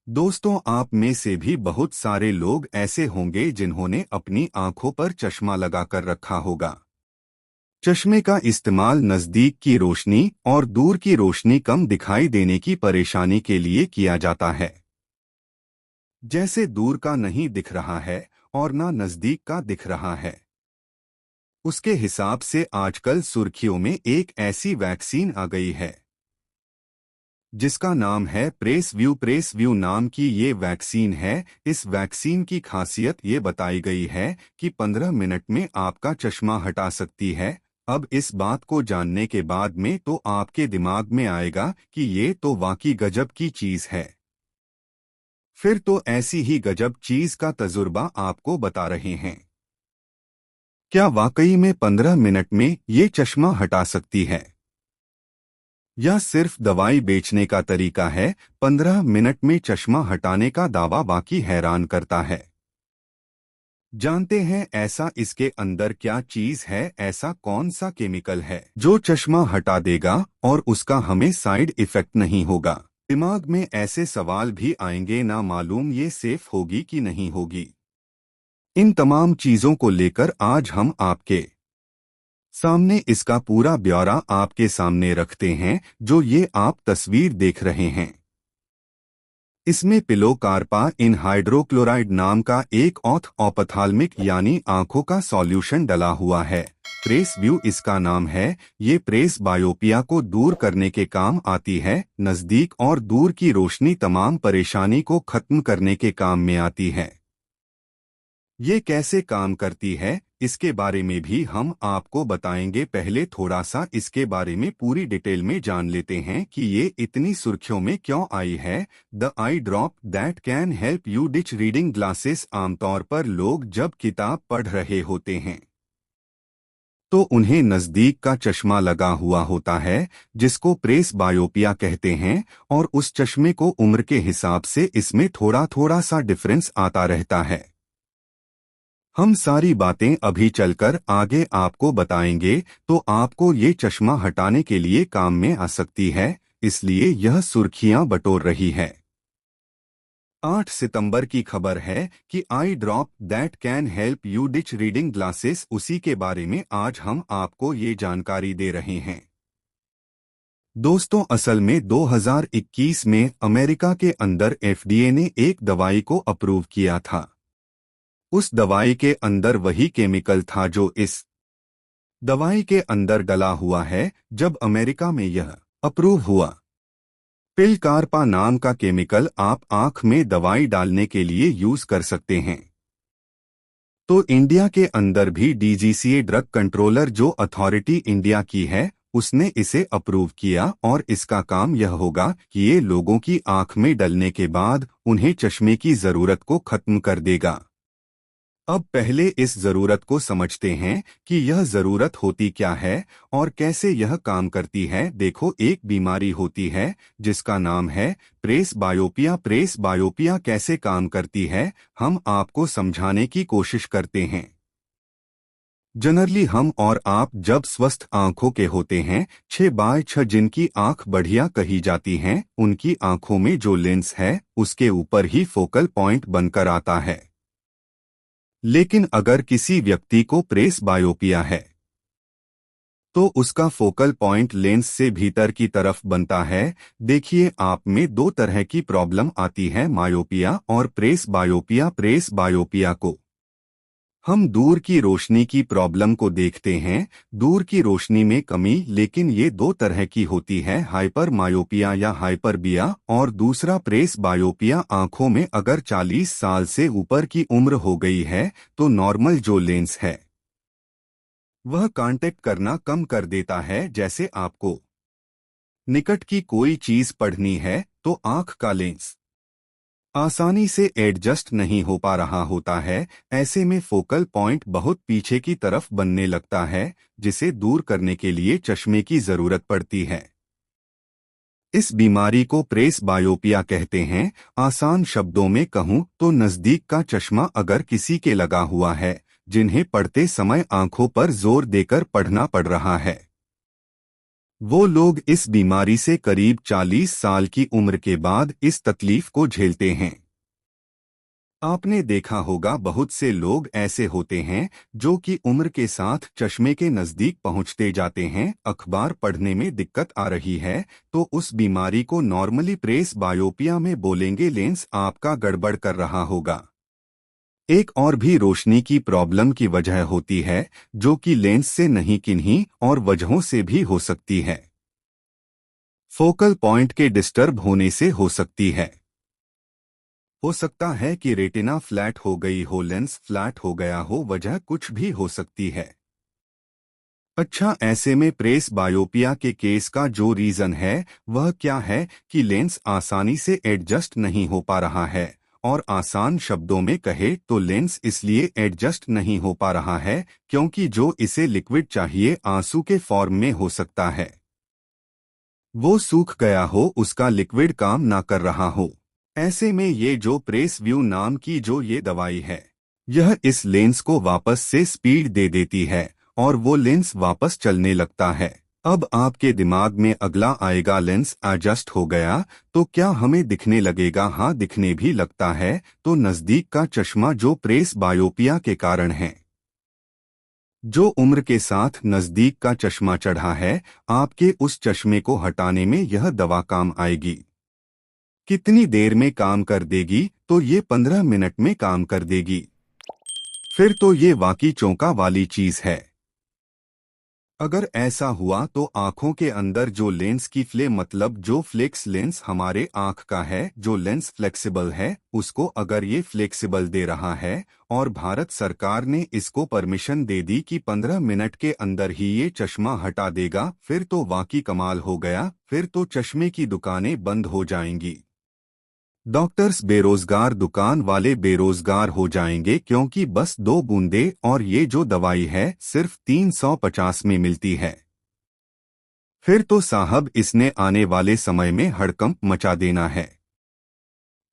दोस्तों, आप में से भी बहुत सारे लोग ऐसे होंगे जिन्होंने अपनी आंखों पर चश्मा लगाकर रखा होगा। चश्मे का इस्तेमाल नज़दीक की रोशनी और दूर की रोशनी कम दिखाई देने की परेशानी के लिए किया जाता है। जैसे दूर का नहीं दिख रहा है और ना नज़दीक का दिख रहा है। उसके हिसाब से आजकल सुर्खियों में एक ऐसी वैक्सीन आ गई है जिसका नाम है प्रेस व्यू नाम की ये वैक्सीन है। इस वैक्सीन की खासियत ये बताई गई है कि 15 मिनट में आपका चश्मा हटा सकती है। अब इस बात को जानने के बाद में तो आपके दिमाग में आएगा कि ये तो वाकई गजब की चीज है। फिर तो ऐसी ही गजब चीज का तजुर्बा आपको बता रहे हैं। क्या वाकई में 15 मिनट में ये चश्मा हटा सकती है या सिर्फ दवाई बेचने का तरीका है? 15 मिनट में चश्मा हटाने का दावा बाकी हैरान करता है। जानते हैं ऐसा इसके अंदर क्या चीज है, ऐसा कौन सा केमिकल है जो चश्मा हटा देगा और उसका हमें साइड इफेक्ट नहीं होगा। दिमाग में ऐसे सवाल भी आएंगे, ना मालूम ये सेफ होगी कि नहीं होगी। इन तमाम चीजों को लेकर आज हम आपके सामने इसका पूरा ब्यौरा आपके सामने रखते हैं। जो ये आप तस्वीर देख रहे हैं, इसमें पिलोकार्पा इन हाइड्रोक्लोराइड नाम का एक ऑप्थाल्मिक यानी आंखों का सॉल्यूशन डला हुआ है। प्रेस व्यू इसका नाम है। ये प्रेस बायोपिया को दूर करने के काम आती है। नजदीक और दूर की रोशनी तमाम परेशानी को खत्म करने के काम में आती है। ये कैसे काम करती है इसके बारे में भी हम आपको बताएंगे। पहले थोड़ा सा इसके बारे में पूरी डिटेल में जान लेते हैं कि ये इतनी सुर्खियों में क्यों आई है। The I drop that can help you ditch reading glasses. आमतौर पर लोग जब किताब पढ़ रहे होते हैं तो उन्हें नजदीक का चश्मा लगा हुआ होता है जिसको प्रेस बायोपिया कहते हैं, और उस चश्मे को उम्र के हिसाब से इसमें थोड़ा थोड़ा सा डिफरेंस आता रहता है। हम सारी बातें अभी चलकर आगे आपको बताएंगे तो आपको ये चश्मा हटाने के लिए काम में आ सकती है, इसलिए यह सुर्खियां बटोर रही है। 8 सितंबर की खबर है कि eye drop that can help you ditch reading glasses, उसी के बारे में आज हम आपको ये जानकारी दे रहे हैं। दोस्तों, असल में 2021 में अमेरिका के अंदर FDA ने एक दवाई को अप्रूव किया था। उस दवाई के अंदर वही केमिकल था जो इस दवाई के अंदर डला हुआ है। जब अमेरिका में यह अप्रूव हुआ, पिलकारपा नाम का केमिकल आप आंख में दवाई डालने के लिए यूज कर सकते हैं। तो इंडिया के अंदर भी DGCA ड्रग कंट्रोलर जो अथॉरिटी इंडिया की है, उसने इसे अप्रूव किया और इसका काम यह होगा कि ये लोगों की आंख में डलने के बाद उन्हें चश्मे की जरूरत को खत्म कर देगा। अब पहले इस जरूरत को समझते हैं कि यह जरूरत होती क्या है और कैसे यह काम करती है। देखो, एक बीमारी होती है जिसका नाम है प्रेस बायोपिया। प्रेस बायोपिया कैसे काम करती है हम आपको समझाने की कोशिश करते हैं। जनरली हम और आप जब स्वस्थ आंखों के होते हैं, 6/6 जिनकी आंख बढ़िया कही जाती हैं, उनकी आंखों में जो लेंस है उसके ऊपर ही फोकल पॉइंट बनकर आता है। लेकिन अगर किसी व्यक्ति को प्रेस बायोपिया है तो उसका फोकल पॉइंट लेंस से भीतर की तरफ बनता है। देखिए, आप में दो तरह की प्रॉब्लम आती है, मायोपिया और प्रेस बायोपिया। प्रेस बायोपिया को हम दूर की रोशनी की प्रॉब्लम को देखते हैं, दूर की रोशनी में कमी। लेकिन ये दो तरह की होती है, हाइपर मायोपिया या हाइपरबिया, और दूसरा प्रेस बायोपिया। आंखों में अगर 40 साल से ऊपर की उम्र हो गई है तो नॉर्मल जो लेंस है वह कांटेक्ट करना कम कर देता है। जैसे आपको निकट की कोई चीज पढ़नी है तो आंख का लेंस आसानी से एडजस्ट नहीं हो पा रहा होता है। ऐसे में फोकल पॉइंट बहुत पीछे की तरफ बनने लगता है, जिसे दूर करने के लिए चश्मे की जरूरत पड़ती है। इस बीमारी को प्रेस बायोपिया कहते हैं। आसान शब्दों में कहूं तो नजदीक का चश्मा अगर किसी के लगा हुआ है जिन्हें पढ़ते समय आंखों पर जोर देकर पढ़ना पड़ रहा है, वो लोग इस बीमारी से करीब 40 साल की उम्र के बाद इस तकलीफ को झेलते हैं। आपने देखा होगा बहुत से लोग ऐसे होते हैं जो कि उम्र के साथ चश्मे के नजदीक पहुंचते जाते हैं। अखबार पढ़ने में दिक्कत आ रही है तो उस बीमारी को नॉर्मली प्रेस बायोपिया में बोलेंगे लेंस आपका गड़बड़ कर रहा होगा। एक और भी रोशनी की प्रॉब्लम की वजह होती है जो कि लेंस से नहीं किन्हीं और वजहों से भी हो सकती है। फोकल पॉइंट के डिस्टर्ब होने से हो सकती है। हो सकता है कि रेटिना फ्लैट हो गई हो, लेंस फ्लैट हो गया हो, वजह कुछ भी हो सकती है। अच्छा, ऐसे में प्रेस बायोपिया के केस का जो रीजन है वह क्या है कि लेंस आसानी से एडजस्ट नहीं हो पा रहा है। और आसान शब्दों में कहे तो लेंस इसलिए एडजस्ट नहीं हो पा रहा है क्योंकि जो इसे लिक्विड चाहिए आंसू के फॉर्म में हो सकता है वो सूख गया हो, उसका लिक्विड काम ना कर रहा हो। ऐसे में ये जो प्रेस व्यू नाम की जो ये दवाई है यह इस लेंस को वापस से स्पीड दे देती है और वो लेंस वापस चलने लगता है। अब आपके दिमाग में अगला आएगा लेंस एडजस्ट हो गया तो क्या हमें दिखने लगेगा? हाँ, दिखने भी लगता है। तो नजदीक का चश्मा जो प्रेस बायोपिया के कारण है, जो उम्र के साथ नजदीक का चश्मा चढ़ा है, आपके उस चश्मे को हटाने में यह दवा काम आएगी। कितनी देर में काम कर देगी? तो ये 15 मिनट में काम कर देगी। फिर तो ये वाकई चौंका वाली चीज है। अगर ऐसा हुआ तो आंखों के अंदर जो लेंस की मतलब जो फ्लेक्स लेंस हमारे आंख का है, जो लेंस फ्लेक्सिबल है, उसको अगर ये फ्लेक्सिबल दे रहा है और भारत सरकार ने इसको परमिशन दे दी कि 15 मिनट के अंदर ही ये चश्मा हटा देगा, फिर तो वाकई कमाल हो गया। फिर तो चश्मे की दुकानें बंद हो जाएंगी, डॉक्टर्स बेरोजगार, दुकान वाले बेरोजगार हो जाएंगे क्योंकि बस 2 बूंदे और ये जो दवाई है सिर्फ 350 में मिलती है। फिर तो साहब इसने आने वाले समय में हड़कंप मचा देना है।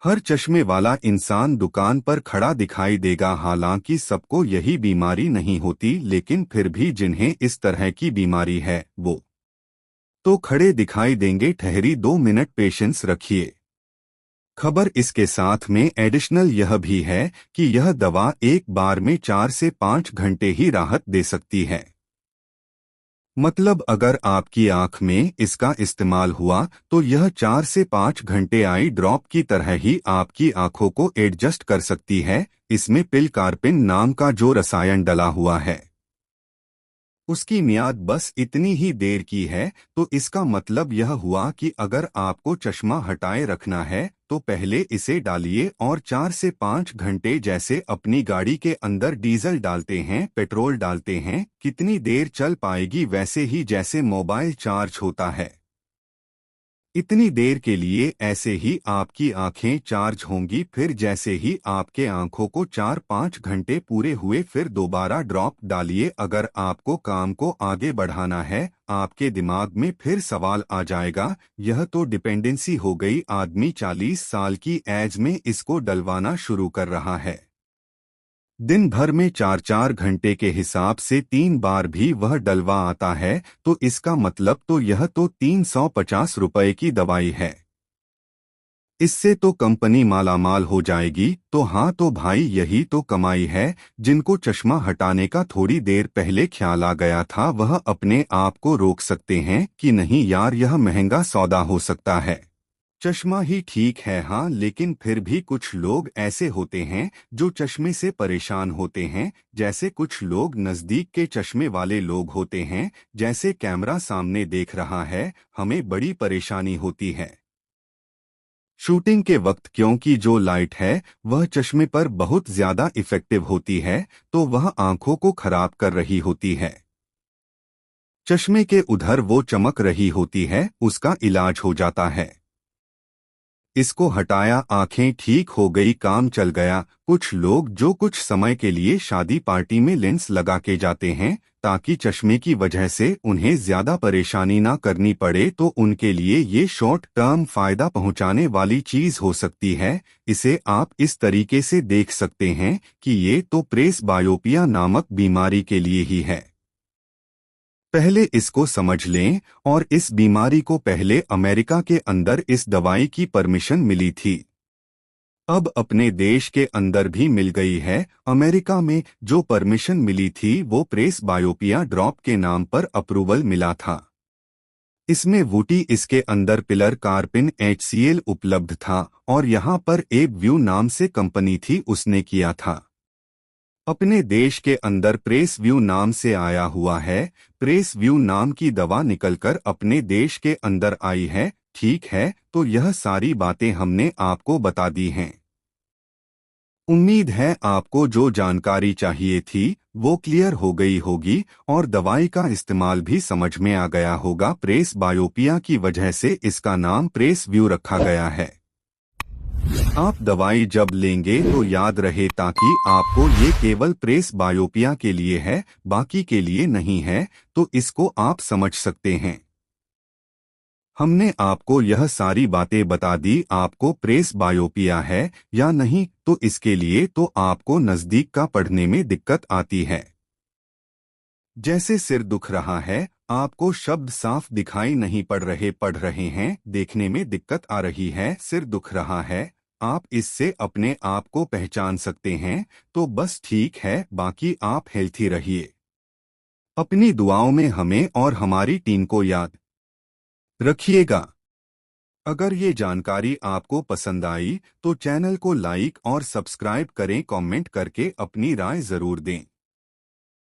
हर चश्मे वाला इंसान दुकान पर खड़ा दिखाई देगा। हालांकि सबको यही बीमारी नहीं होती, लेकिन फिर भी जिन्हें इस तरह की बीमारी है वो तो खड़े दिखाई देंगे। ठहरी 2 मिनट, पेशेंस रखिए। खबर इसके साथ में एडिशनल यह भी है कि यह दवा एक बार में 4 से 5 घंटे ही राहत दे सकती है। मतलब अगर आपकी आंख में इसका इस्तेमाल हुआ तो यह 4 से 5 घंटे आई ड्रॉप की तरह ही आपकी आंखों को एडजस्ट कर सकती है। इसमें पिलकार्पिन नाम का जो रसायन डला हुआ है उसकी मियाद बस इतनी ही देर की है। तो इसका मतलब यह हुआ कि अगर आपको चश्मा हटाए रखना है तो पहले इसे डालिए और 4 से 5 घंटे, जैसे अपनी गाड़ी के अंदर डीजल डालते हैं, पेट्रोल डालते हैं, कितनी देर चल पाएगी वैसे ही जैसे मोबाइल चार्ज होता है इतनी देर के लिए ऐसे ही आपकी आंखें चार्ज होंगी। फिर जैसे ही आपके आंखों को 4-5 घंटे पूरे हुए फिर दोबारा ड्रॉप डालिए। अगर आपको काम को आगे बढ़ाना है, आपके दिमाग में फिर सवाल आ जाएगा, यह तो डिपेंडेंसी हो गई। आदमी 40 साल की एज में इसको डलवाना शुरू कर रहा है। दिन भर में 4-4 घंटे के हिसाब से 3 बार भी वह डलवा आता है, तो इसका मतलब तो यह तो 350 रुपए की दवाई है। इससे तो कंपनी मालामाल हो जाएगी। तो हाँ, तो भाई यही तो कमाई है। जिनको चश्मा हटाने का थोड़ी देर पहले ख्याल आ गया था वह अपने आप को रोक सकते हैं कि नहीं यार, यह महंगा सौदा हो सकता है, चश्मा ही ठीक है। हाँ, लेकिन फिर भी कुछ लोग ऐसे होते हैं जो चश्मे से परेशान होते हैं। जैसे कुछ लोग नजदीक के चश्मे वाले लोग होते हैं, जैसे कैमरा सामने देख रहा है, हमें बड़ी परेशानी होती है शूटिंग के वक्त, क्योंकि जो लाइट है वह चश्मे पर बहुत ज्यादा इफेक्टिव होती है, तो वह आंखों को खराब कर रही होती है। चश्मे के उधर वो चमक रही होती है, उसका इलाज हो जाता है। इसको हटाया, आंखें ठीक हो गई, काम चल गया। कुछ लोग जो कुछ समय के लिए शादी पार्टी में लेंस लगा के जाते हैं ताकि चश्मे की वजह से उन्हें ज्यादा परेशानी ना करनी पड़े, तो उनके लिए ये शॉर्ट टर्म फायदा पहुंचाने वाली चीज हो सकती है। इसे आप इस तरीके से देख सकते हैं कि ये तो प्रेस बायोपिया नामक बीमारी के लिए ही है। पहले इसको समझ लें, और इस बीमारी को पहले अमेरिका के अंदर इस दवाई की परमिशन मिली थी। अब अपने देश के अंदर भी मिल गई है। अमेरिका में जो परमिशन मिली थी वो प्रेस बायोपिया ड्रॉप के नाम पर अप्रूवल मिला था। इसमें वूटी इसके अंदर पिलर कार्पिन HCl उपलब्ध था, और यहाँ पर एब व्यू नाम से कंपनी थी उसने किया था। अपने देश के अंदर प्रेस व्यू नाम से आया हुआ है। प्रेस व्यू नाम की दवा निकलकर अपने देश के अंदर आई है। ठीक है, तो यह सारी बातें हमने आपको बता दी हैं। उम्मीद है आपको जो जानकारी चाहिए थी वो क्लियर हो गई होगी और दवाई का इस्तेमाल भी समझ में आ गया होगा। प्रेस बायोपिया की वजह से इसका नाम प्रेस व्यू रखा गया है। आप दवाई जब लेंगे तो याद रहे ताकि आपको ये केवल प्रेस बायोपिया के लिए है, बाकी के लिए नहीं है, तो इसको आप समझ सकते हैं। हमने आपको यह सारी बातें बता दी। आपको प्रेस बायोपिया है या नहीं, तो इसके लिए तो आपको नज़दीक का पढ़ने में दिक्कत आती है। जैसे सिर दुख रहा है, आपको शब्द साफ दिखाई नहीं पड़ रहे हैं, देखने में दिक्कत आ रही है, सिर दुख रहा है, आप इससे अपने आप को पहचान सकते हैं, तो बस ठीक है। बाकी आप हेल्थी रहिए। अपनी दुआओं में हमें और हमारी टीम को याद रखिएगा। अगर ये जानकारी आपको पसंद आई तो चैनल को लाइक और सब्सक्राइब करें, कमेंट करके अपनी राय जरूर दें।